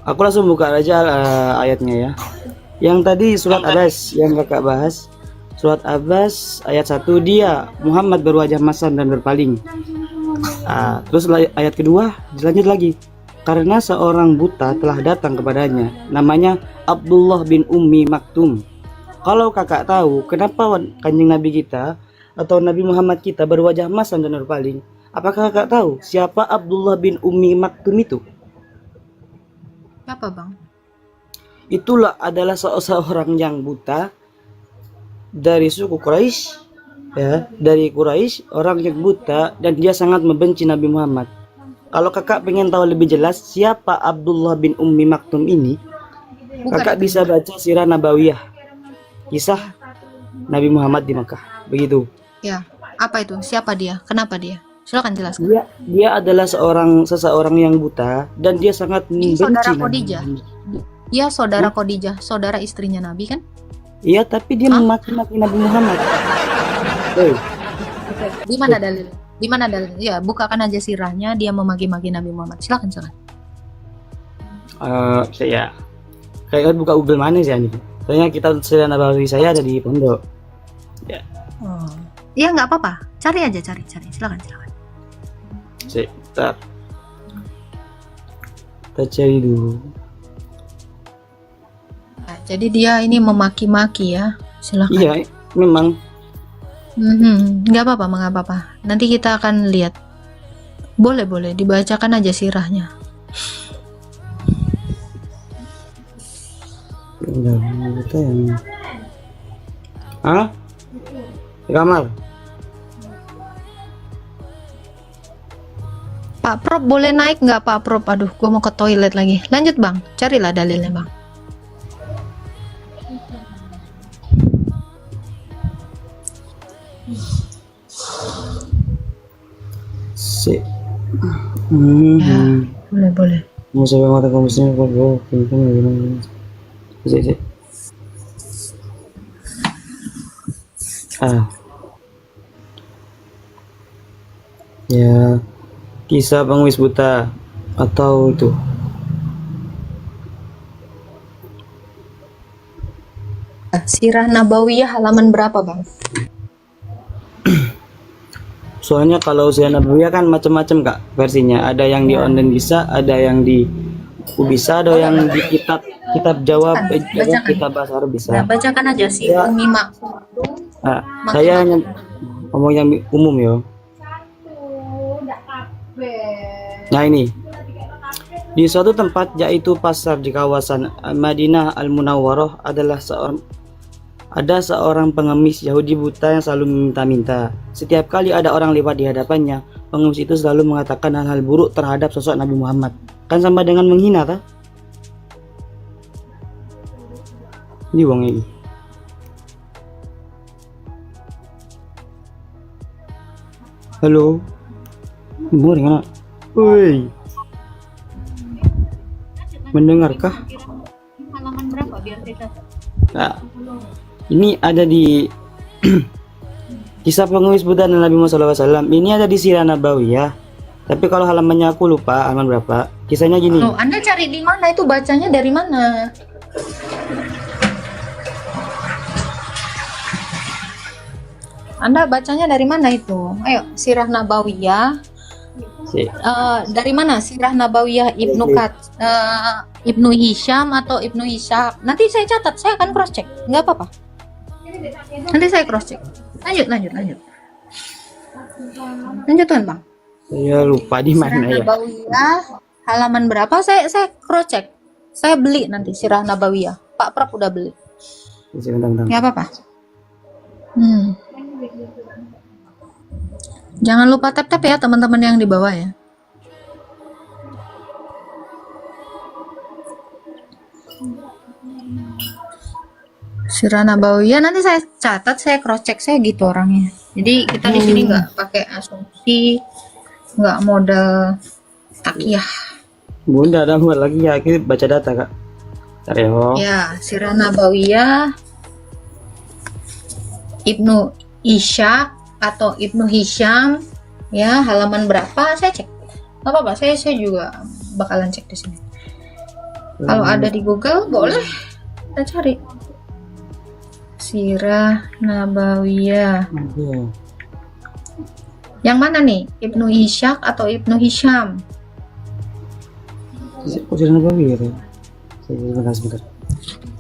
Aku langsung buka aja ayatnya ya. Yang tadi surat Abbas yang kakak bahas. Surat Abbas ayat 1, dia Muhammad berwajah masam dan berpaling. Terus ayat kedua dilanjut lagi. Karena seorang buta telah datang kepadanya, namanya Abdullah bin Ummi Maktum. Kalau kakak tahu kenapa kanjeng Nabi kita atau Nabi Muhammad kita berwajah masam dan berpaling, apakah kakak tahu siapa Abdullah bin Ummi Maktum itu? Apa bang? Itulah adalah seorang yang buta dari suku Quraisy, ya, dari Quraisy, orang yang buta, dan dia sangat membenci Nabi Muhammad. Kalau kakak pengen tahu lebih jelas siapa Abdullah bin Ummi Maktum ini, kakak bisa baca Sirah Nabawiyah, kisah Nabi Muhammad di Mekah. Begitu. Ya, apa itu? Siapa dia? Kenapa dia? Silakan jelaskan. Dia adalah seseorang yang buta dan dia sangat membenci saudara Nabi Khadijah. Muhammad. Dia saudara Khadijah, saudara istrinya Nabi kan? Iya, tapi dia memaki-maki Nabi Muhammad. Di mana dalil? Di mana dalil? Ya, bukakan aja sirahnya, dia memaki-maki Nabi Muhammad. Silakan. Saya kayak buka Google mana sih ini? Soalnya kita Sirah Nabawi saya ada di pondok. Ya. Oh. Iya, nggak apa-apa. Cari aja, cari. Silakan. Kita cari dulu. Nah, jadi dia ini memaki-maki ya. Silakan. Iya, memang. Nggak apa-apa. Nanti kita akan lihat. Boleh, dibacakan aja sirahnya. Kita yang di kamar. Pak Prop boleh naik nggak Pak Prop? Aduh, gue mau ke toilet lagi. Lanjut bang, carilah dalilnya bang. Ya, boleh. Mau sampai mata kamusnya kok ya, kisah pengemis buta atau itu Sirah Nabawiyah halaman berapa bang? soalnya kalau Sirah Nabawiyah kan macam-macam kak versinya, ada yang di online bisa, ada yang di buku bisa, ada yang di kitab jawab, kitab bahasa Arab bisa. Nah, bacakan aja sih ya. Umi Maktum. Saya hanya ngomong yang umum ya. Nah ini, di suatu tempat yaitu pasar di kawasan Madinah Al-Munawwarah ada seorang pengemis Yahudi buta yang selalu meminta-minta. Setiap kali ada orang lewat di hadapannya, pengemis itu selalu mengatakan hal-hal buruk terhadap sosok Nabi Muhammad. Kan sama dengan menghina, tak? Ini wong ini. Halo. Boleh kan? Woi. Mendengarkah? Halaman berapa biar kita? Nah, ini ada di kisah pengemis buta dan Nabi Muhammad SAW. Ini ada di Sirah Nabawiyah. Tapi kalau halamannya aku lupa halaman berapa. Kisahnya gini. Oh, Anda cari di mana itu, bacanya dari mana? Anda bacanya dari mana itu? Ayo, Sirah Nabawiyah. Dari mana? Sirah Nabawiyah Ibnu Hisham atau Ibnu Ishaq? Nanti saya catat, saya akan cross check. Nggak apa-apa. Nanti saya cross check. Lanjut kan bang? Saya lupa di mana ya. Nabawiyah halaman berapa? Saya cross check. Saya beli nanti Sirah Nabawiyah. Pak Prap udah beli. Ya apa-apa. Jangan lupa tap-tap ya teman-teman yang di bawah ya. Sirah Nabawiyah nanti saya catat, saya cross check, saya gitu orangnya. Jadi kita di sini nggak pakai asumsi, nggak modal takiyah. Bunda ada buat lagi ya, kita baca data kak. Ya, Sirah Nabawiyah Ibnu Ishaq atau Ibnu Hisham ya, halaman berapa saya cek. Nggak apa-apa, saya juga bakalan cek di sini. Kalau ada di Google boleh kita cari. Sirah Nabawiyah. Ada. Yang mana nih? Ibnu Ishaq atau Ibnu Hisham? Kok Sirah Nabawi ya? Sebentar.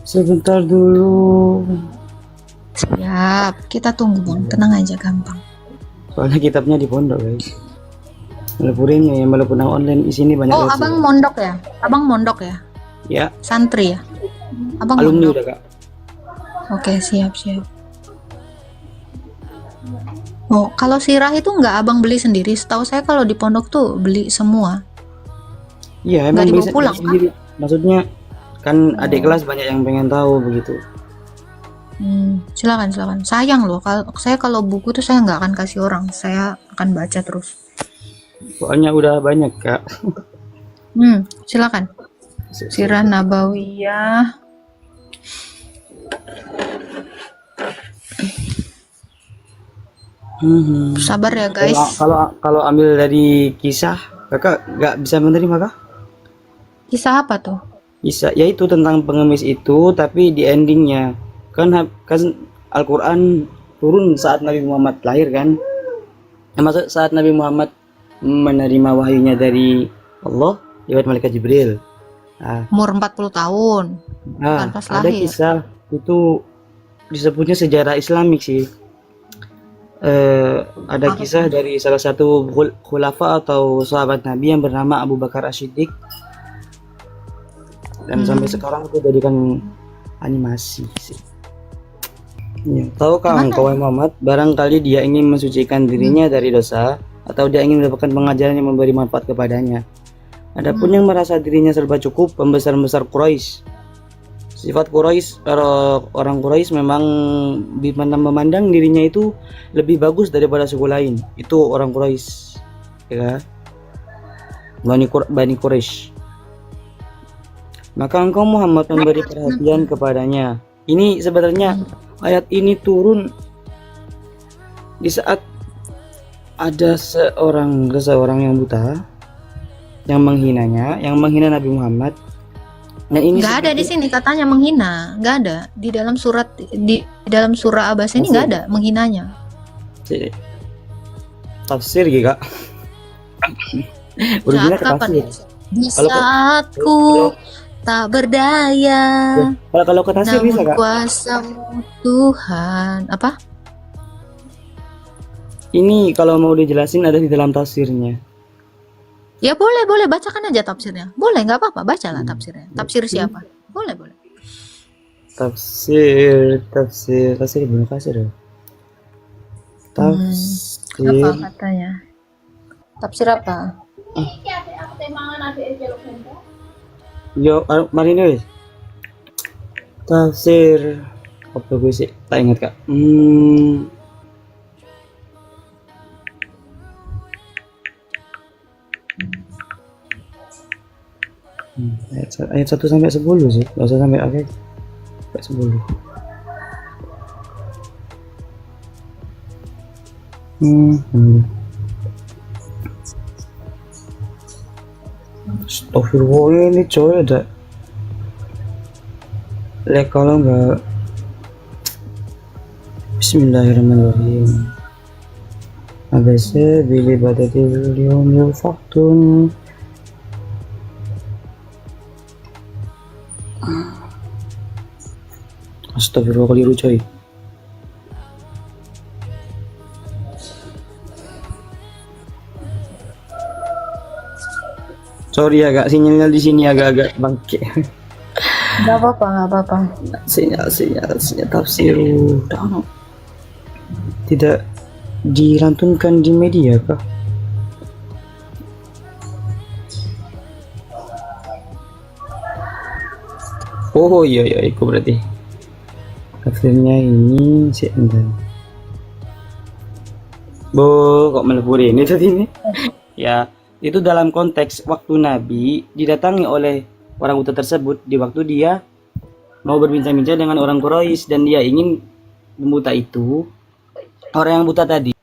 Sebentar dulu. Siap, kita tunggu Bang. Tenang aja, gampang. Soalnya kitabnya di pondok guys. Melepurinnya ya, melepun online isinya banyak. Oh, banget sih. abang mondok ya? Abang mondok ya? Ya, Santri ya? Abang alumni mondok. udah kak. Oke, siap. Oh, kalau sirah itu nggak abang beli sendiri? Setahu saya kalau di pondok tuh beli semua. Iya, Nggak emang dibawa bisa pulang, sendiri. Maksudnya kan adik kelas banyak yang pengen tahu begitu. Silakan. Sayang loh, kalau buku tuh saya nggak akan kasih orang. Saya akan baca terus. Soalnya udah banyak kak. Silakan. Sirah Nabawiyah. Sabar ya guys. Kalau ambil dari kisah, kakak nggak bisa menerima kak? Kisah apa tuh? Kisah, yaitu tentang pengemis itu, tapi di endingnya kan Al-Quran turun saat Nabi Muhammad lahir kan? Maksud saat Nabi Muhammad menerima wahyunya dari Allah lewat malaikat Jibril. Umur 40 tahun. Bukan pas Ada lahir. kisah itu disebutnya sejarah Islamik sih. Ada kisah dari salah satu khulafa atau sahabat Nabi yang bernama Abu Bakar As-Siddiq, dan sampai sekarang itu jadikan animasi sih. Ya, tahukah engkau Muhammad, barangkali dia ingin mensucikan dirinya dari dosa, atau dia ingin mendapatkan pengajaran yang memberi manfaat kepadanya. Adapun yang merasa dirinya serba cukup, pembesar-pembesar Quraisy. Sifat Quraisy, orang Quraisy memang memandang dirinya itu lebih bagus daripada suku lain. Itu orang Quraisy, ya, Bani Quraisy. Maka engkau Muhammad memberi perhatian kepadanya. Ini sebenarnya ayat ini turun di saat ada seseorang yang buta yang menghinanya, yang menghina Nabi Muhammad. Nah, ini nggak ada di sini katanya menghina, nggak ada di dalam dalam surah Abbas ini nggak ada menghinanya. Tafsir gitu kak. Original tafsir. Di saatku tak berdaya. Kalau ke tafsir bisa kak. Kuasamu Tuhan. Apa? Ini kalau mau dijelasin ada di dalam tafsirnya. Ya boleh bacakan aja tafsirnya. Boleh, nggak apa-apa, bacalah tafsirnya. Tafsir siapa? Boleh. Tafsir Ibnu Katsir ya. Tafsir Apa katanya? Tafsir apa? Yo, mari nih. Tafsir apa gue sih? Tak ingat kak. Ayat 1 sampai 10 sih, nggak usah sampai akhir. Sampai 10. Astagfirullah, ini coy ada. Kalau nggak, Bismillahirrahmanirrahim. Abasa bili badatil yawmil faktun. Astagfirullah, keliru coy. Sorry agak sinyalnya di sini agak-agak bangkit. Nggak apa-apa. Sinyal tafsir tidak dilantunkan di media kah? Oh iya itu berarti tafsirnya ini sih enggak. Kok melebur ini tadi ini? Ya, itu dalam konteks waktu Nabi didatangi oleh orang buta tersebut di waktu dia mau berbincang-bincang dengan orang Quraisy, dan dia ingin membuta itu, orang yang buta tadi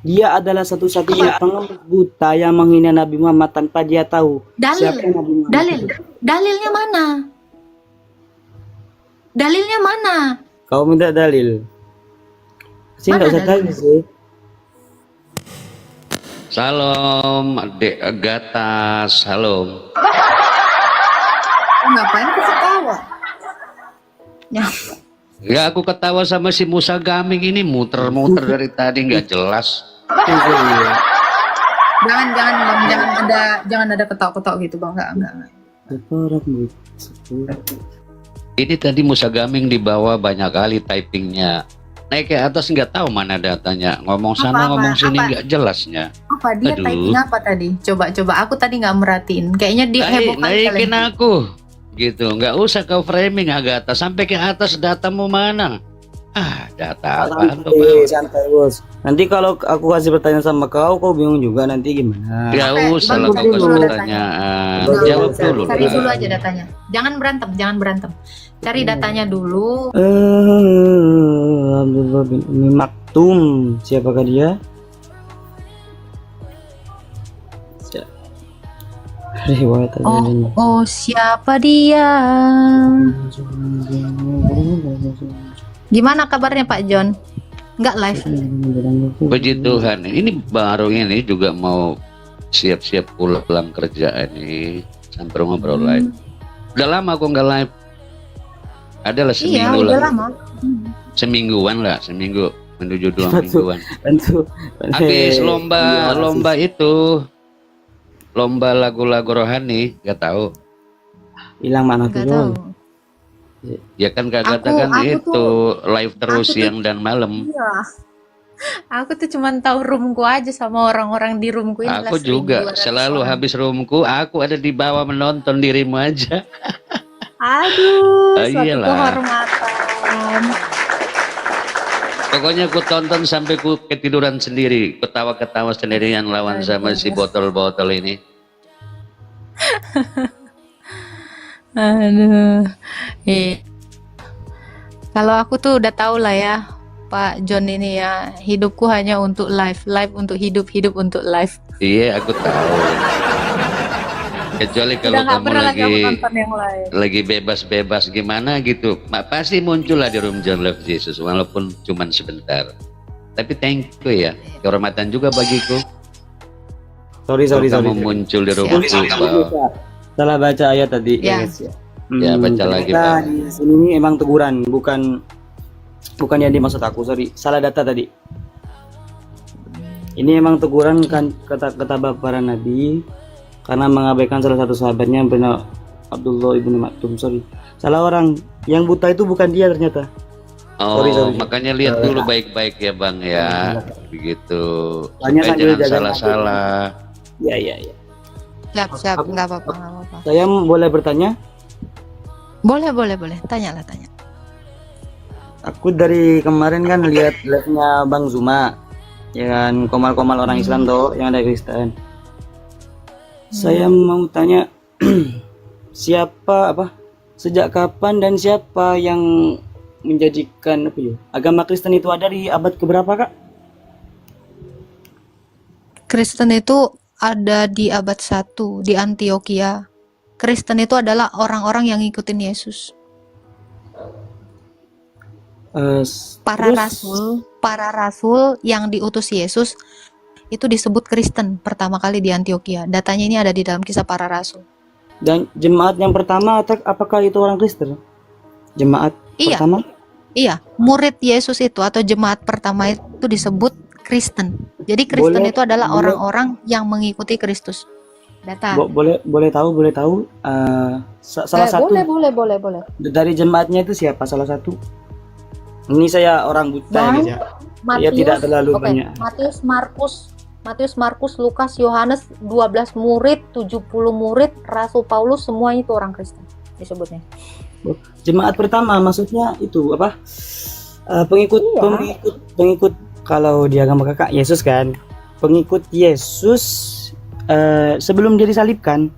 Dia adalah satu-satunya pengemis buta yang menghina Nabi Muhammad tanpa dia tahu siapa Dalil, Nabi Muhammad dalil, itu. dalilnya mana? Dalilnya mana? Kau minta dalil? Sih Mana nggak usah dalil dalilnya? sih. Salam, Dek Agatha, salam. Ngapain kau ketawa? Ya, Ya aku ketawa sama si Musa Gaming ini muter-muter dari tadi nggak jelas. jangan bang, jangan ada ketawa-ketawa gitu bang, enggak. Ini tadi Musa Gaming di bawah banyak kali typingnya. Naik ke atas nggak tahu mana datanya. Ngomong sana ngomong sini nggak jelasnya. Apa dia Aduh. typing apa tadi? Coba aku tadi nggak merhatiin. Kayaknya dia heboh kali Naikin kalian. aku, gitu. Nggak usah kau framing Agatha. Sampai ke atas datamu mana? Data apa? Santai bos. Nanti kalau aku kasih pertanyaan sama kau bingung juga nanti gimana? Ya Oke, usah Bang, lah kau dulu kasih datanya. pertanyaan. Dulu, Jawab dulu. Cari lah. dulu aja datanya. Jangan berantem. Cari datanya dulu. Abdullah bin Umi Maktum. Siapakah dia? Riwayat adanya. Oh, siapa dia? Gimana kabarnya Pak John? Nggak live. Puji Tuhan, ini baru ini juga mau siap-siap pulang kerja ini sampai ngobrol live. Udah lama aku nggak live. Adalah Iya, seminggu udah lah, lama. semingguan lah, seminggu menuju 2 Satu. mingguan. Tentu. Habis lomba itu, lomba lagu-lagu rohani, nggak tahu. Hilang mana Nggak tuh? tahu. Ya kan Kak Agatha Aku kan itu tuh- live terus aku tuh- siang dan malam. Iya. Aku tuh cuman tahu roomku aja sama orang-orang di roomku ini. Aku juga selalu habis roomku, aku ada di bawah menonton dirimu aja. Aduh, Ah, suatu iyalah. kehormatan. Pokoknya aku tonton sampai ku ketiduran sendiri, ketawa-ketawa sendirian lawan sama si botol-botol ini. Aduh. Kalau aku tuh udah tahu lah ya, Pak John ini ya, hidupku hanya untuk live untuk hidup untuk live. Iya, aku tahu. Kecuali kalau Udah nggak kamu pernah lagi aku lagi nonton yang lain. bebas-bebas gimana gitu, pasti muncul lah di room John Love Jesus walaupun cuman sebentar. Tapi thank you ya, kehormatan juga bagiku. Sorry. Kamu muncul di roomku. Salah baca ayat tadi. Ya. guys, ya. Ya, baca lagi, ternyata Pak. di sini ini emang teguran, bukan yang dimaksud aku. Sorry, salah data tadi. Ini emang teguran kan kata para nabi karena mengabaikan salah satu sahabatnya yang bernama Abdullah ibnu Maktum. Sorry, salah orang. Yang buta itu bukan dia ternyata. Oh, Sorry. makanya lihat dulu baik-baik ya Bang ya, begitu. Banyak Supaya sambil jangan jaga salah-salah. Iya. Siap, nggak apa-apa. Saya boleh bertanya? Boleh. Tanya. Aku dari kemarin kan lihat live-nya Bang Zuma, ya kan, komal-komal orang Islam toh, yang ada Kristen. Saya mau tanya, sejak kapan dan siapa yang menjadikan agama Kristen itu ada di abad keberapa, Kak? Kristen itu ada di abad 1 di Antioquia. Kristen itu adalah orang-orang yang ngikutin Yesus. Para rasul yang diutus Yesus itu disebut Kristen pertama kali di Antioquia. Datanya ini ada di dalam kisah para rasul. Dan jemaat yang pertama apakah itu orang Kristen? Jemaat Iya. pertama? Iya, murid Yesus itu atau jemaat pertama itu disebut Kristen. Jadi Kristen itu adalah orang-orang yang mengikuti Kristus. Data. Boleh tahu salah satu Boleh. dari jemaatnya itu siapa salah satu? Ini saya orang buta Bang, ya. Ya tidak terlalu banyak. Matius, Markus, Lukas, Yohanes, 12 murid, 70 murid, Rasul Paulus, semua itu orang Kristen disebutnya. Jemaat pertama maksudnya itu apa? Pengikut kalau di agama kakak Yesus kan, pengikut Yesus sebelum dia disalibkan.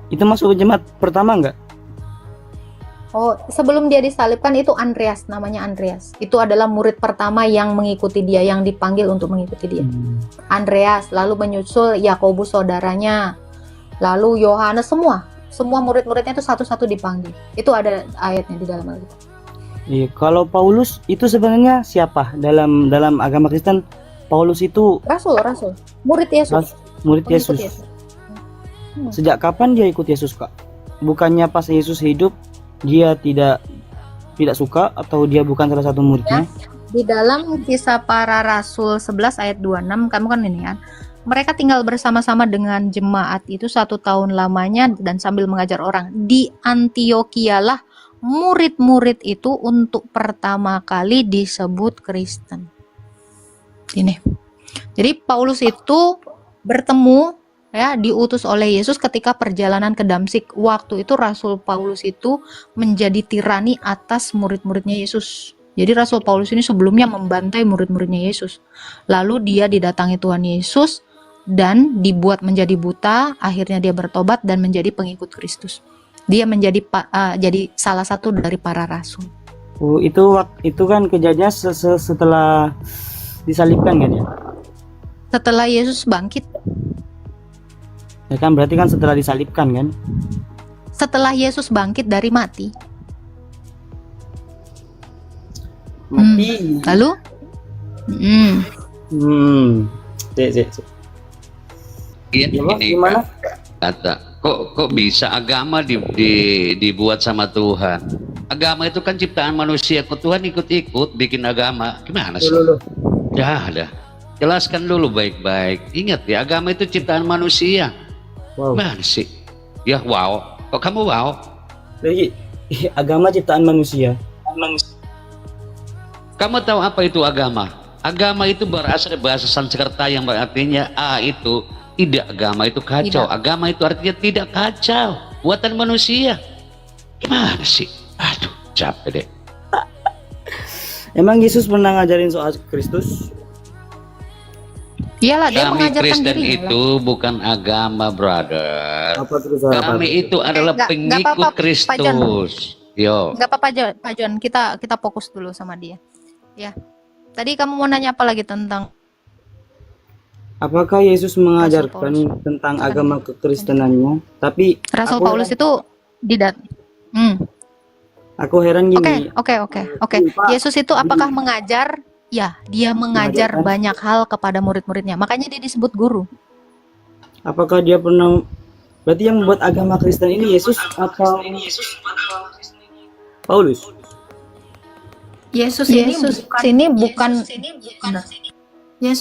Itu masuk jemaat pertama enggak? Oh, sebelum dia disalibkan itu Andreas, namanya Andreas. Itu adalah murid pertama yang mengikuti dia, yang dipanggil untuk mengikuti dia. Andreas, lalu menyusul Yakobus saudaranya, lalu Yohanes, semua murid-muridnya itu satu-satu dipanggil. Itu ada ayatnya di dalam Alkitab. Iya, kalau Paulus itu sebenarnya siapa dalam agama Kristen? Paulus itu Rasul, murid Yesus. murid Pengikut Yesus. Sejak kapan dia ikut Yesus, Kak? Bukannya pas Yesus hidup dia tidak suka, atau dia bukan salah satu muridnya? Di dalam Kisah Para Rasul 11 ayat 26, kamu kan ini kan, mereka tinggal bersama-sama dengan jemaat itu 1 tahun lamanya dan sambil mengajar orang. Di Antioquia lah murid-murid itu untuk pertama kali disebut Kristen. Ini. Jadi Paulus itu bertemu, ya, diutus oleh Yesus ketika perjalanan ke Damsik. Waktu itu Rasul Paulus itu menjadi tirani atas murid-muridnya Yesus. Jadi Rasul Paulus ini sebelumnya membantai murid-muridnya Yesus. Lalu dia didatangi Tuhan Yesus dan dibuat menjadi buta. Akhirnya dia bertobat dan menjadi pengikut Kristus. Dia menjadi jadi salah satu dari para rasul. Oh, itu kan kejadian setelah disalibkan kan ya? Setelah Yesus bangkit. Ya kan, berarti kan setelah disalibkan kan? Setelah Yesus bangkit dari mati. Mati. Lalu? Gimana? Kata, kok bisa agama dibuat sama Tuhan? Agama itu kan ciptaan manusia, kok Tuhan ikut-ikut bikin agama? Gimana sih? Dah. Jelaskan dulu baik-baik. Ingat ya, agama itu ciptaan manusia. Wow. Gimana sih? Ya wow. Kok kamu wow? Jadi agama ciptaan manusia. Kamu tahu apa itu agama? Agama itu berasal dari bahasa Sanskerta yang artinya itu tidak, agama itu kacau. Tidak. Agama itu artinya tidak kacau. Buatan manusia. Gimana sih? Aduh, capek deh. Emang Yesus pernah ngajarin soal Kristus? Iyalah, dia Kami mengajarkan Kristen dirinya. itu bukan agama, brother. Apa terus? Kami itu adalah nggak pengikut apa-apa, Pak John. Kristus. Yo. Enggak apa-apa, Pak John. Kita fokus dulu sama dia. Ya. Tadi kamu mau nanya apa lagi tentang Apakah Yesus mengajarkan tentang agama kekristenannya? Tapi Rasul aku Paulus itu aku heran gini. Oke. Pak, Yesus itu apakah mengajar? Ya, dia mengajar banyak hal kepada murid-muridnya. Makanya dia disebut guru. Apakah dia pernah, berarti yang membuat agama Kristen ini Yesus atau Paulus? Yesus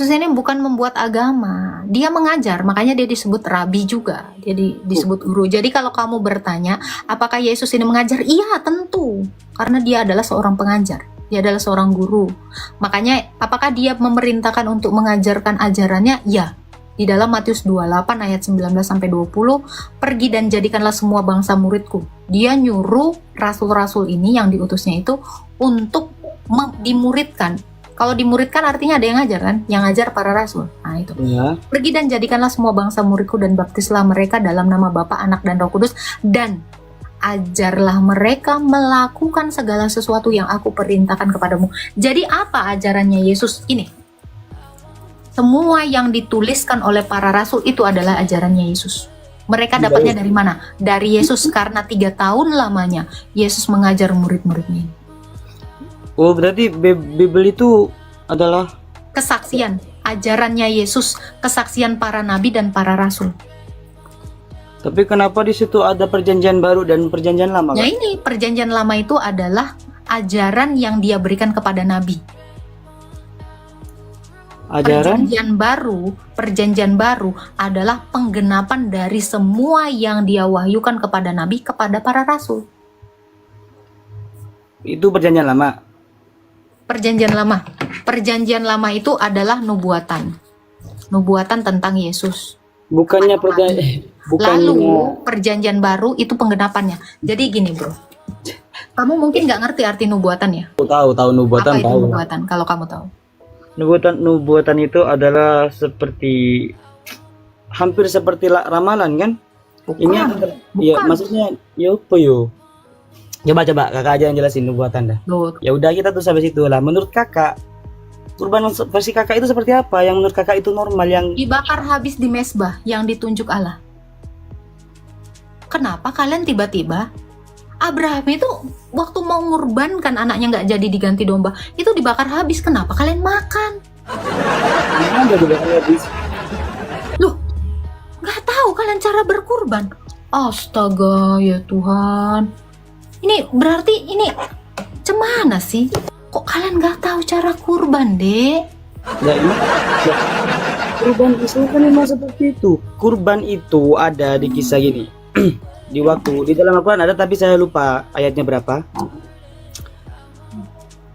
ini bukan membuat agama. Dia mengajar, makanya dia disebut rabi juga. Dia disebut guru. Jadi kalau kamu bertanya, apakah Yesus ini mengajar? Iya, tentu. Karena dia adalah seorang pengajar. Dia adalah seorang guru. Makanya apakah dia memerintahkan untuk mengajarkan ajarannya? Ya. Di dalam Matius 28 ayat 19 sampai 20, pergi dan jadikanlah semua bangsa muridku. Dia nyuruh rasul-rasul ini yang diutusnya itu untuk dimuridkan. Kalau dimuridkan artinya ada yang ngajar kan? Yang ngajar para rasul. Nah itu. Ya. Pergi dan jadikanlah semua bangsa muridku dan baptislah mereka dalam nama Bapa, Anak dan Roh Kudus, dan ajarlah mereka melakukan segala sesuatu yang aku perintahkan kepadamu. Jadi apa ajarannya Yesus ini? Semua yang dituliskan oleh para rasul itu adalah ajarannya Yesus. Mereka dapatnya dari mana? Dari Yesus, karena 3 tahun lamanya Yesus mengajar murid-muridnya. Oh, berarti Bible itu adalah Kesaksian, ajarannya Yesus, kesaksian para nabi dan para rasul. Tapi kenapa di situ ada perjanjian baru dan perjanjian lama? Nah Kak? ini perjanjian lama itu adalah ajaran yang dia berikan kepada nabi. Perjanjian baru adalah penggenapan dari semua yang dia wahyukan kepada nabi kepada para rasul. Itu perjanjian lama. Perjanjian lama itu adalah nubuatan tentang Yesus. Bukannya Lalu perjanjian baru itu penggenapannya. Jadi gini bro, kamu mungkin nggak ngerti arti nubuatan ya? Tahu nubuatan. Apa itu tahu. nubuatan? Kalau kamu tahu? Nubuatan itu adalah seperti hampir seperti ramalan kan? Bukan. Ini ya maksudnya ya apa yo? Coba kakak aja yang jelasin buat anda. Loh, Ya udah kita tuh sampai situ lah. Menurut kakak, kurban versi kakak itu seperti apa? Yang menurut kakak itu normal, yang dibakar habis di mesbah yang ditunjuk Allah. Kenapa kalian tiba-tiba Abraham itu waktu mau ngurbankan anaknya nggak jadi diganti domba, itu dibakar habis. Kenapa kalian makan? ada dibakar habis? Loh, nggak tahu kalian cara berkurban? Astaga, ya Tuhan. Ini berarti ini cemana sih? Kok kalian nggak tahu cara kurban, Dek? Nah, ini nah, kurban Islam kan memang seperti itu. Kurban itu ada di kisah gini. Di dalam Al-Quran ada, tapi saya lupa ayatnya berapa.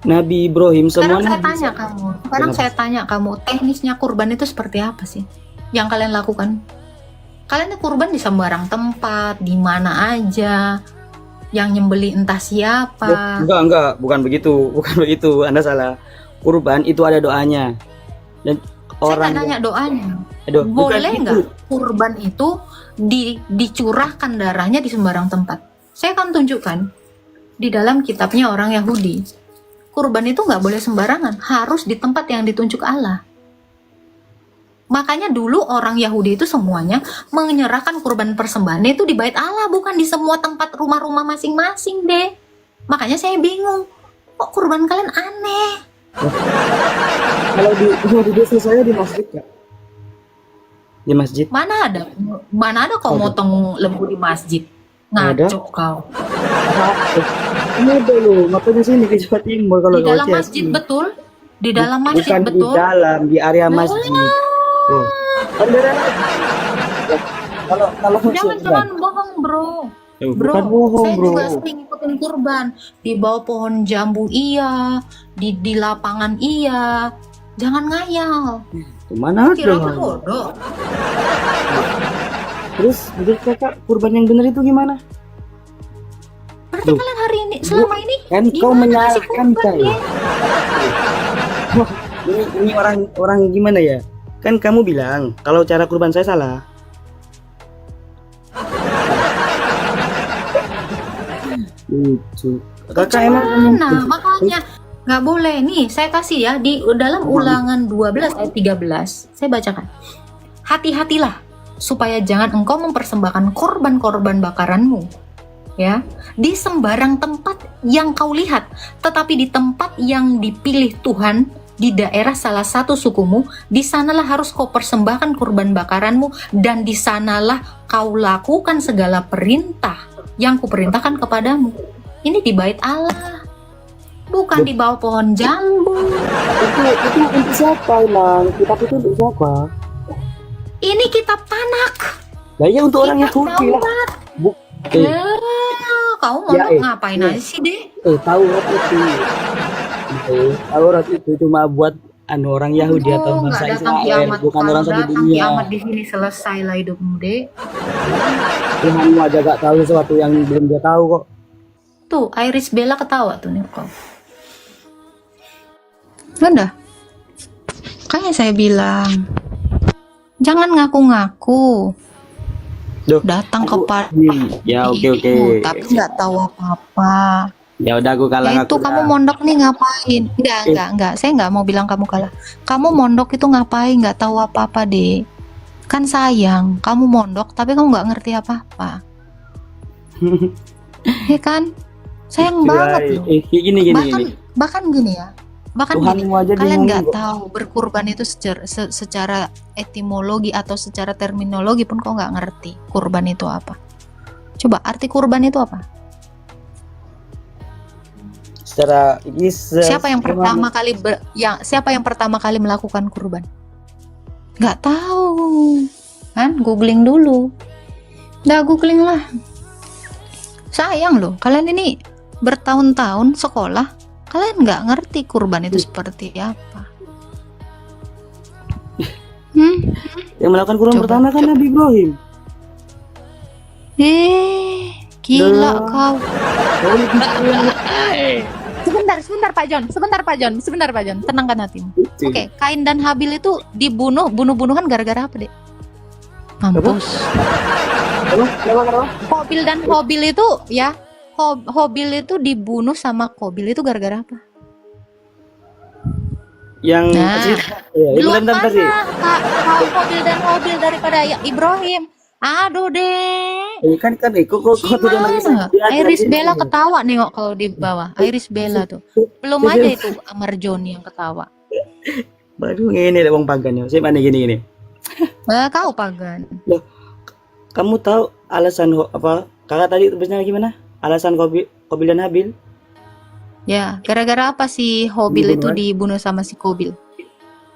Nabi Ibrahim Sekarang semuanya saya tanya kamu, teknisnya kurban itu seperti apa sih yang kalian lakukan? Kalian kurban di sembarang tempat, di mana aja, yang nyembeli entah siapa. Enggak, bukan begitu, Anda salah. Kurban itu ada doanya. Dan Saya orang nggak nanya doanya. Aduh, bukan Boleh gitu. nggak kurban itu dicurahkan darahnya di sembarang tempat? Saya akan tunjukkan di dalam kitabnya orang Yahudi. Kurban itu nggak boleh sembarangan, harus di tempat yang ditunjuk Allah. Makanya dulu orang Yahudi itu semuanya menyerahkan kurban persembahan itu di bait Allah, bukan di semua tempat rumah-rumah masing-masing, deh. Makanya saya bingung, kok kurban kalian aneh? Kalau di desa saya di masjid ya. Di masjid. Mana ada kau Ada. motong lembu di masjid? Ada. Ngaco kau. Ini ada loh, makanya sini ke Jawa Timur kalau Di dalam lewat masjid sini. betul? Di dalam masjid Bukan betul? di dalam, di area masjid. Oh. Kalau Jangan bohong, bro. bukan bohong, Saya bro. juga sering ngikutin kurban. Di bawah pohon jambu iya, di lapangan iya. Jangan ngayal. Mana Kira aku ada? bodoh. Terus menurut kakak kurban yang benar itu gimana? Berarti Loh, kalian hari ini, selama ini Kan kau gimana menyalahkan ngasih kurban, saya. ya? Wah, ini orang gimana ya? Kan kamu bilang kalau cara kurban saya salah. Lucu. Kakak emang Nah, makanya nggak boleh. Nih, saya kasih ya di dalam Ulangan 12 ayat 13. Saya bacakan. Hati-hatilah supaya jangan engkau mempersembahkan korban-korban bakaranmu, ya, di sembarang tempat yang kau lihat, tetapi di tempat yang dipilih Tuhan, di daerah salah satu sukumu, di sanalah harus kau persembahkan kurban bakaranmu, dan di sanalah kau lakukan segala perintah yang kuperintahkan kepadamu. Ini di bait Allah, bukan di bawah pohon jambu. itu untuk siapa emang? Kitab itu untuk siapa? Ini kitab Tanak, Lah ya untuk orang kitab Yahudi lah. Taurat. Kau mau Ya, ngapain aja sih, Dek? Taurat itu. Taurat itu cuma buat orang Yahudi atau nggak bangsa datang Israel, kiamat. bukan Kalau orang satu datang dunia. kiamat di sini selesai lah hidupmu, Dek. Tuhanmu aja gak tahu sesuatu yang belum dia tahu kok. Tuh, Iris Bella ketawa tuh nih kau. Udah. Kayak saya bilang, jangan ngaku-ngaku. Duh, Datang kepada Ya oke. dirimu, tapi nggak tahu apa-apa. Ya udah aku kalah Ya itu kamu mondok nih ngapain? Enggak. Saya nggak mau bilang kamu kalah. Kamu mondok itu ngapain? Nggak tahu apa-apa, Dek. Kan sayang, kamu mondok tapi kamu nggak ngerti apa-apa. Ya kan? Sayang banget loh. Gini. Bahkan gini ya. Bahkan gini, Tuhanmu aja kalian bingung nggak kok. tahu berkurban itu secara etimologi atau secara terminologi pun kau nggak ngerti kurban itu apa. Coba arti kurban itu apa? Secara ini Siapa yang pertama kali melakukan kurban? Nggak tahu, kan? Googling dulu. Udah googling lah. Sayang loh, kalian ini bertahun-tahun sekolah, kalian nggak ngerti kurban itu seperti apa. Yang melakukan kurban Coba, pertama kan Nabi Ibrahim. Gila Duh. kau. Sebentar Pak John, tenangkan hatimu. Oke, Kain dan Habil itu bunuh-bunuhan gara-gara apa, Dek? Mampus. Kenapa? Hobil dan Hobil itu ya, Hobil itu dibunuh sama Kobil itu gara-gara apa? Yang Nah, ya, duluan bentar, bentar sih. mana Hobil dan Hobil daripada ya Ibrahim? Aduh deh. Kan kok tidak lagi Gimana? Iris Bella ketawa nengok kalau di bawah. Iris Bella tuh. Belum aja itu Amar Joni yang ketawa. Baru ini ada wong pagan ya. Saya mana gini. Nah, kau pagan. Loh, kamu tahu alasan apa? Kakak tadi tulisnya gimana? Alasan Kobil dan Habil? Ya, gara-gara apa sih Hobil itu Dibunuh, dibunuh sama si Kobil?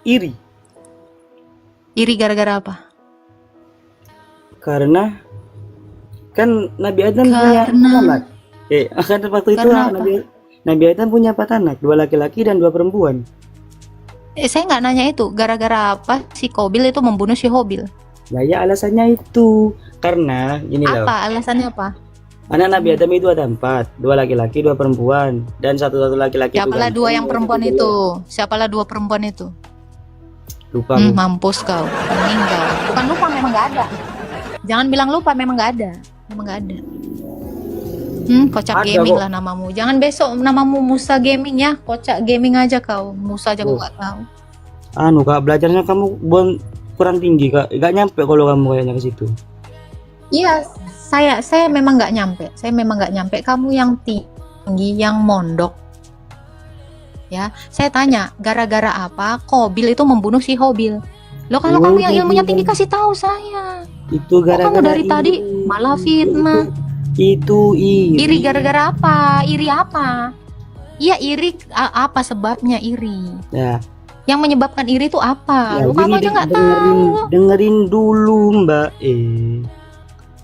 iri. Iri gara-gara apa? Karena kan Nabi Adam punya anak. Akan waktu itu Karena apa? Nabi Adam punya 4 anak, 2 laki-laki dan 2 perempuan. Saya nggak nanya itu. Gara-gara apa si Kobil itu membunuh si Hobil? Nah, ya alasannya itu karena gini loh. Apa? Alasannya apa? Anak Nabi Adam itu ada 4, 2 laki-laki, 2 perempuan, dan satu laki-laki. Siapalah 2 yang perempuan itu? Siapalah 2 perempuan itu? Lupa. Mampus kau. Meninggal. Bukan lupa, memang nggak ada. Jangan bilang lupa, memang nggak ada. Memang nggak ada. Kocak Ada gaming kok. lah namamu. Jangan besok namamu Musa Gaming ya. Kocak gaming aja kau. Musa aja kau nggak tahu. Kak, belajarnya kamu kurang tinggi, Kak. Gak nyampe kalau kamu kayaknya ke situ. Iya, saya memang nggak nyampe. Saya memang nggak nyampe. Kamu yang tinggi, yang mondok. Ya, saya tanya, gara-gara apa Kobil itu membunuh si Hobil? Loh, kalau kamu yang ilmunya tinggi kasih tahu saya. Itu Kok gara-gara kamu dari tadi malah fitnah? Itu Iri gara-gara apa? Iri apa? Iya, iri apa sebabnya iri? Ya, Yang menyebabkan iri itu apa? ya Loh, kamu aja nggak tahu. dengerin dulu, Mbak.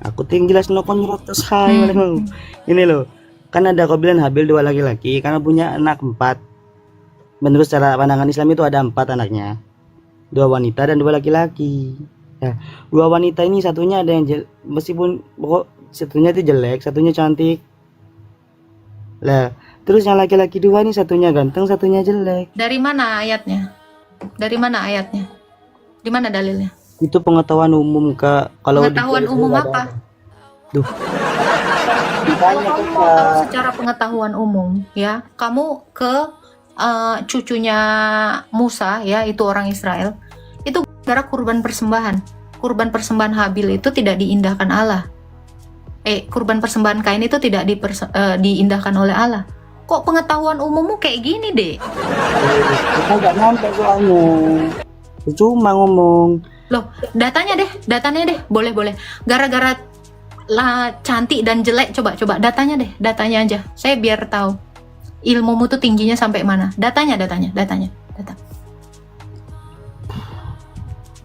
Aku tinggal jelas nokon rotos hai. Ini loh. Kan ada Kobil dan Habil 2 laki-laki karena punya anak 4. Menurut secara pandangan Islam itu ada 4 anaknya. 2 wanita dan 2 laki-laki. Ya, 2 wanita ini satunya ada yang meskipun pokok satunya itu jelek, satunya cantik. Lah, terus yang laki-laki 2 ini satunya ganteng, satunya jelek. Dari mana ayatnya? Dari mana ayatnya? Di mana dalilnya? Itu pengetahuan umum, Kak. Kalau Pengetahuan umum apa? Duh. Kalau kamu mau tahu secara pengetahuan umum, ya, kamu ke cucunya Musa, ya, itu orang Israel. Itu gara kurban persembahan. Kurban persembahan Habil itu tidak diindahkan Allah. Kurban persembahan Kain itu tidak diindahkan oleh Allah. Kok pengetahuan umummu kayak gini, Dek? Kita nggak nyampe soalnya. Cuma ngomong. Loh, datanya deh, boleh. Gara-gara lah cantik dan jelek, coba datanya datanya aja. Saya biar tahu ilmumu tuh tingginya sampai mana. Datanya.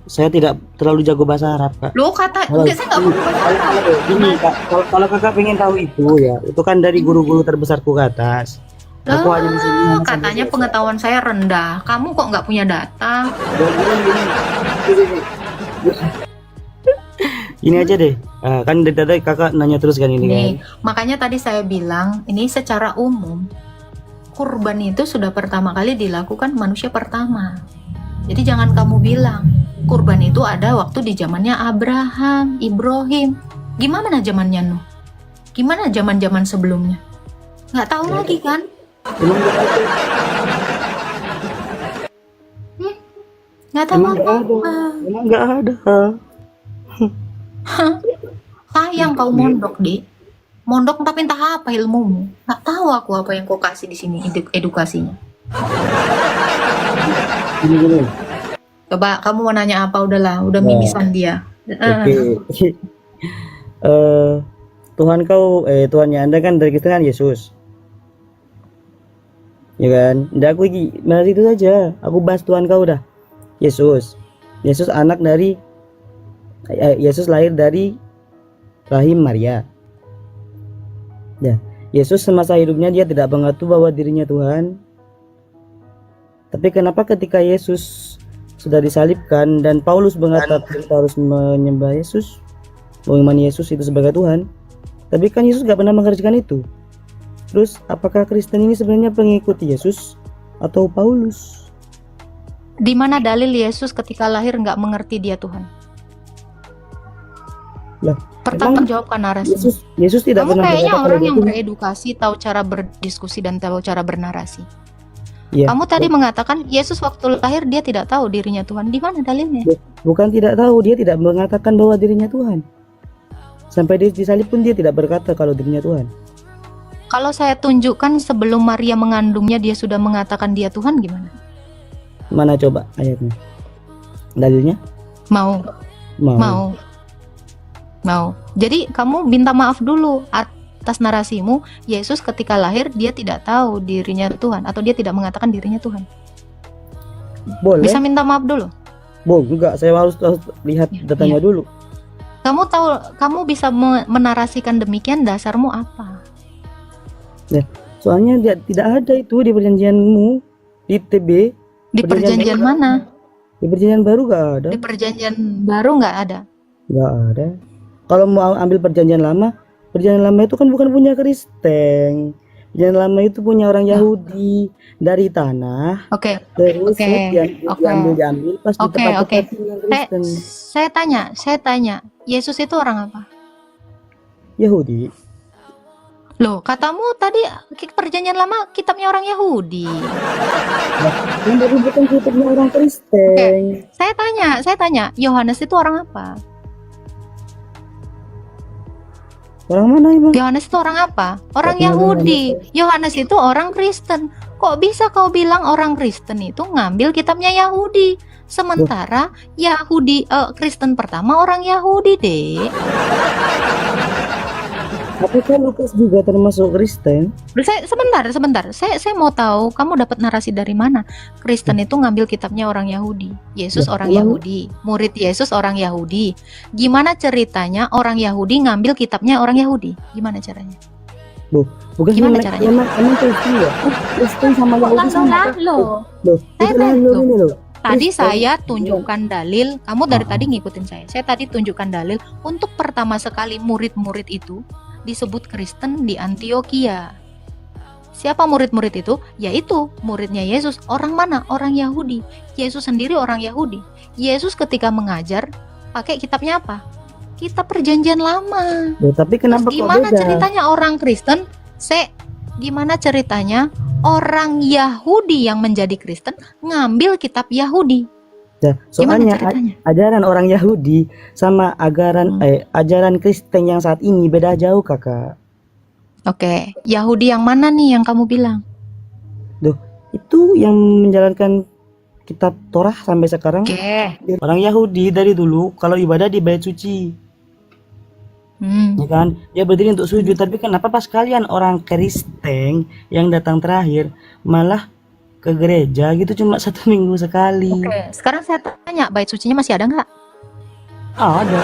Saya tidak terlalu jago bahasa Arab, Kak. Loh, enggak, saya nggak perlu bahasa Arab. Gini, Kak, kalau Kakak pengen tahu itu ya, itu kan dari guru-guru terbesarku ke atas. Aku hanya di sini hanya sampai Katanya biasa. pengetahuan saya rendah. Kamu kok nggak punya data? Ini aja deh. Kan dari tadi Kakak nanya terus kan ini kan. Nih, makanya tadi saya bilang ini secara umum kurban itu sudah pertama kali dilakukan manusia pertama. Jadi jangan kamu bilang kurban itu ada waktu di zamannya Abraham, Ibrahim. Gimana zamannya Nuh? Gimana zaman-zaman sebelumnya? Nggak tahu lagi kan? Emang nggak ada. Nggak tahu Emang nggak ada. apa-apa. Emang nggak ada. Sayang kau mondok, Dik. Mondok tapi entah apa ilmumu. Nggak tahu aku apa yang kau kasih di sini edukasinya. Gini. Coba kamu mau nanya apa? Udahlah, udah mimisan dia. Oke. Tuhannya Anda kan dari Kristen kan Yesus. Ya kan? Nggak, aku bahas itu saja. Aku bahas Tuhan kau dah. Yesus anak dari Yesus lahir dari rahim Maria. Ya, Yesus semasa hidupnya dia tidak mengaku bahwa dirinya Tuhan. Tapi kenapa ketika Yesus sudah disalibkan dan Paulus mengatakan kita harus menyembah Yesus, mengimani Yesus itu sebagai Tuhan, tapi kan Yesus gak pernah mengerjakan itu. Terus apakah Kristen ini sebenarnya pengikut Yesus atau Paulus? Di mana dalil Yesus ketika lahir nggak mengerti dia Tuhan? Lah, Pertanggungjawabkan narasi. Yesus tidak Kamu pernah kayaknya berkata kalau orang dia yang Tuhan. beredukasi, tahu cara berdiskusi dan tahu cara bernarasi. Iya. Kamu tadi mengatakan Yesus waktu lahir dia tidak tahu dirinya Tuhan. Di mana dalilnya? Bukan tidak tahu, dia tidak mengatakan bahwa dirinya Tuhan. Sampai dia disalib pun dia tidak berkata kalau dirinya Tuhan. Kalau saya tunjukkan sebelum Maria mengandungnya dia sudah mengatakan dia Tuhan, gimana? Mana coba ayatnya? Dalilnya? Mau. Jadi kamu minta maaf dulu atas narasimu. Yesus ketika lahir dia tidak tahu dirinya Tuhan atau dia tidak mengatakan dirinya Tuhan. Boleh. Bisa minta maaf dulu. Enggak, saya harus lihat datanya dulu. Kamu tahu, kamu bisa menarasikan demikian, dasarmu apa? Ya, soalnya dia tidak ada itu di perjanjianmu di TB. Di perjanjian mana? Di perjanjian baru gak ada. Di perjanjian baru nggak ada. Nggak ada. Kalau mau ambil perjanjian lama itu kan bukan punya Kristen. Perjanjian lama itu punya orang Yahudi dari tanah. Oke. Terus diambil pas di tempat Oke. Kristen. Saya tanya, Yesus itu orang apa? Yahudi. Loh, katamu tadi perjanjian lama kitabnya orang Yahudi. Yang baru bukan kitabnya orang Kristen. Saya tanya, Yohanes itu orang apa? Orang mana emang? Yohanes itu orang apa? Orang Tidak pernah Yahudi. Yohanes itu orang Kristen. Kok bisa kau bilang orang Kristen itu ngambil kitabnya Yahudi? Sementara Kristen pertama orang Yahudi, Dek. Tapi kan Lukas juga termasuk Kristen. Sebentar. Saya mau tahu kamu dapat narasi dari mana? Kristen itu ngambil kitabnya orang Yahudi. Yesus orang Yahudi. Murid Yesus orang Yahudi. Gimana ceritanya orang Yahudi ngambil kitabnya orang Yahudi? Gimana caranya? Bukan Gimana caranya? Emang Kristen ya? Kristen sama Yahudi sama. Loh. Tadi saya tunjukkan dalil, kamu dari tadi ngikutin saya. Saya tadi tunjukkan dalil untuk pertama sekali murid-murid itu disebut Kristen di Antioquia. Siapa murid-murid itu? Yaitu muridnya Yesus. Orang mana? Orang Yahudi. Yesus sendiri orang Yahudi. Yesus ketika mengajar pakai kitabnya apa? Kitab Perjanjian Lama. Tapi kenapa kok Gimana beda? ceritanya orang Kristen? Gimana ceritanya orang Yahudi yang menjadi Kristen ngambil kitab Yahudi? Ya, soalnya ajaran orang Yahudi sama ajaran Kristen yang saat ini beda jauh, Kakak. Oke, Yahudi yang mana nih yang kamu bilang? Itu yang menjalankan kitab Torah sampai sekarang. Oke. Orang Yahudi dari dulu kalau ibadah di bait suci. Ya kan? Dia berdiri untuk sujud, tapi kenapa pas kalian orang Kristen yang datang terakhir malah ke gereja gitu cuma 1 minggu sekali? Oke, sekarang saya tanya, bait sucinya masih ada nggak? Ada.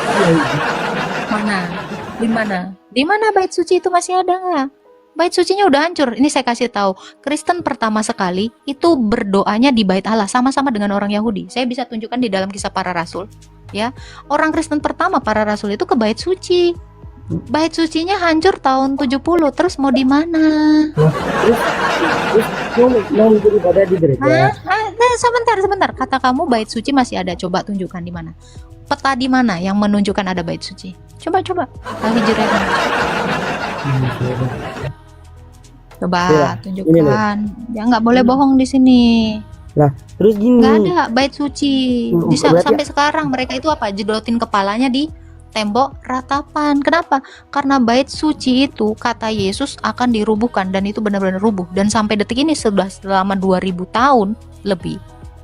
Mana? Di mana bait suci itu masih ada nggak? Bait sucinya udah hancur. Ini saya kasih tahu, Kristen pertama sekali itu berdoanya di bait Allah sama-sama dengan orang Yahudi. Saya bisa tunjukkan di dalam Kisah Para Rasul. Ya, orang Kristen pertama para rasul itu ke bait suci. Bait sucinya hancur tahun 70. Terus mau di mana? Mau beribadah di gereja. Sebentar. Kata kamu bait suci masih ada. Coba tunjukkan di mana. Peta di mana yang menunjukkan ada bait suci? Coba. Al-Hijrah. Coba tunjukkan. Ya nggak boleh bohong di sini. Lah, terus gini. Nggak ada bait suci. Sampai sekarang mereka itu apa? Jedotin kepalanya di tembok ratapan. Kenapa? Karena bait suci itu kata Yesus akan dirubuhkan dan itu benar-benar rubuh. Dan sampai detik ini sudah selama 2000 tahun lebih.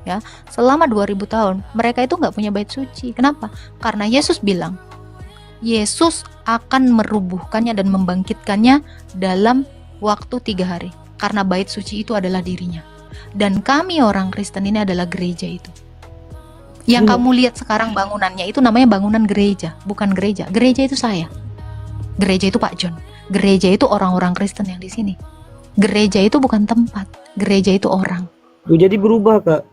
Ya, selama 2000 tahun mereka itu nggak punya bait suci. Kenapa? Karena Yesus bilang Yesus akan merubuhkannya dan membangkitkannya dalam waktu 3 hari. Karena bait suci itu adalah dirinya. Dan kami orang Kristen ini adalah gereja itu. Yang kamu lihat sekarang bangunannya itu namanya bangunan gereja, bukan gereja. Gereja itu saya. Gereja itu Pak John. Gereja itu orang-orang Kristen yang di sini. Gereja itu bukan tempat. Gereja itu orang. Jadi berubah, Kak.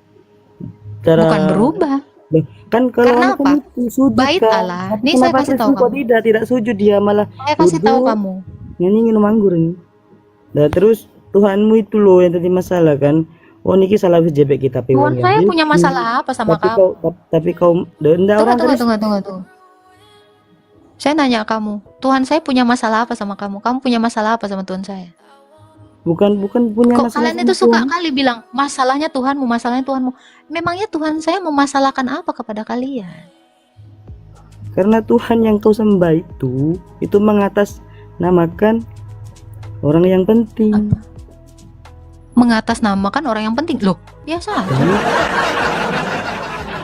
Bukan berubah. Kan kalau karena apa? Sujud, bait Allah. Nih saya kasih tahu kamu. Tidak sujud, dia malah saya kasih tahu kamu. Ini minum anggur ini. Nah, terus Tuhanmu itu loh yang tadi masalah kan. Oh, niki salah jebek kita Tuhan saya punya masalah apa sama kamu? Tapi kau tunggu. Saya nanya kamu, Tuhan saya punya masalah apa sama kamu? Kamu punya masalah apa sama Tuhan saya? Bukan punya Kok masalah kalian itu sama suka Tuhan. kali bilang masalahnya Tuhanmu, masalahnya Tuhanmu. Memangnya Tuhan saya memasalahkan apa kepada kalian? Karena Tuhan yang kau sembah itu mengatasnamakan orang yang penting. Apa? Mengatasnamakan orang yang penting. Loh, biasa aja.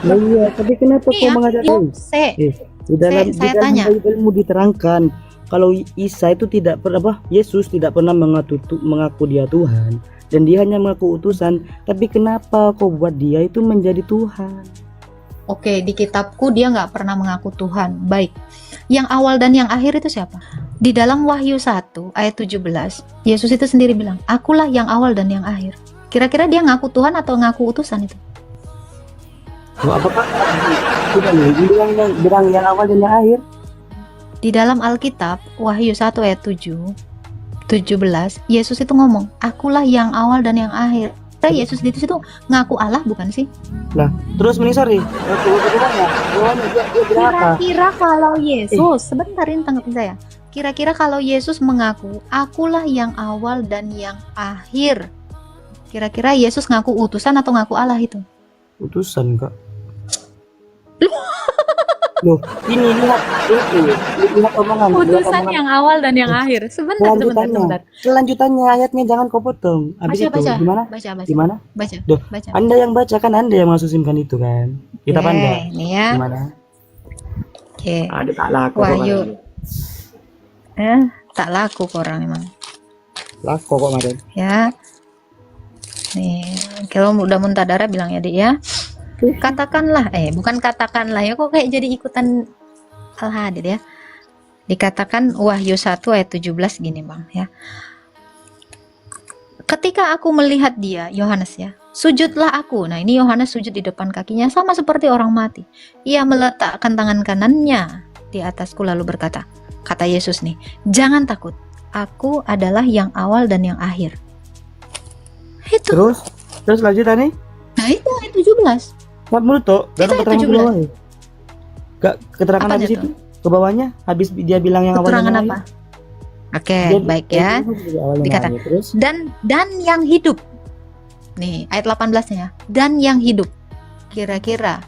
Nah, iya, tapi kenapa kau Iya, mengajak di dalam saya tanya. Bible-mu diterangkan kalau Isa itu tidak pernah Yesus tidak pernah mengaku dia Tuhan dan dia hanya mengaku utusan. Tapi kenapa kau buat dia itu menjadi Tuhan? Oke, di kitabku dia nggak pernah mengaku Tuhan. Baik. Yang awal dan yang akhir itu siapa? Di dalam Wahyu 1 ayat 17, Yesus itu sendiri bilang, "Akulah yang awal dan yang akhir." Kira-kira dia ngaku Tuhan atau ngaku utusan itu? Oh, apakah tidak nih bilang yang awal dan yang akhir? Di dalam Alkitab, Wahyu 1 ayat 17, Yesus itu ngomong, "Akulah yang awal dan yang akhir." Yesus di situ ngaku Allah bukan sih? Lah, terus dia bilang apa? Kira-kira kalau Yesus, sebentar ini tanggapin saya. Kira-kira kalau Yesus mengaku, "Akulah yang awal dan yang akhir." Kira-kira Yesus ngaku utusan atau ngaku Allah itu? Utusan, Kak. Loh, ini lihat omongan. Utusan yang awal dan yang akhir. Sebentar. Selanjutannya ayatnya jangan kau potong. Habis itu gimana? Gimana? Baca. Duh, Anda yang baca kan, Anda yang masukinkan itu kan. Kita pandai. Ini ya. Gimana? Oke. Ada tak laku. Wahyu. Tak laku orang emang. Laku kok kemarin. Ya. Nih, kalau udah muntah darah bilang ya, Dik ya. Katakanlah, bukan katakanlah ya, kok kayak jadi ikutan Al-Hadid ya. Dikatakan Wahyu 1 ayat 17 gini Bang ya. Ketika aku melihat dia, Yohanes ya, sujudlah aku. Nah ini Yohanes sujud di depan kakinya sama seperti orang mati. Ia meletakkan tangan kanannya di atasku lalu berkata, kata Yesus nih, jangan takut, aku adalah yang awal dan yang akhir. Itu. Terus lanjutannya? Nah itu ayat 17. Mak mulut toh, dalam keterangan ke bawah. Gak keterangan Apanya habis itu ke bawahnya, habis dia bilang yang keterangan awalnya apa? Oke, baik ya. Dikata dan yang hidup. Nih, ayat 18-nya ya. Dan yang hidup. Kira-kira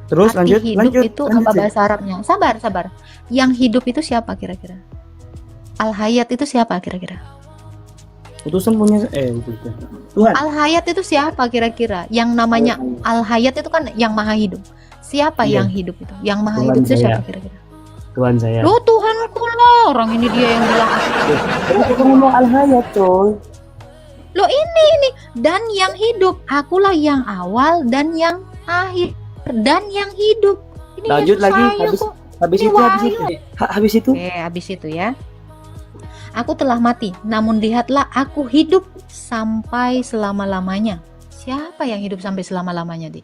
terus arti lanjut itu apa bahasa Arabnya? Sabar. Yang hidup itu siapa kira-kira? Al-Hayat itu siapa kira-kira? Utusan punya Tuhan. Al-Hayat itu siapa kira-kira? Yang namanya Al-Hayat itu kan yang maha hidup. Siapa yang hidup itu? Yang maha Tuhan hidup itu saya. siapa kira-kira? Tuhan saya. Loh Tuhanku lah, orang ini dia yang bilang. Aku ngomong Al-Hayat coy. Loh ini dan yang hidup, akulah yang awal dan yang akhir dan yang hidup. Ini Lanjut Yesus lagi saya kok. habis itu. Habis itu ya. Aku telah mati, namun lihatlah aku hidup sampai selama-lamanya. Siapa yang hidup sampai selama-lamanya, Dik?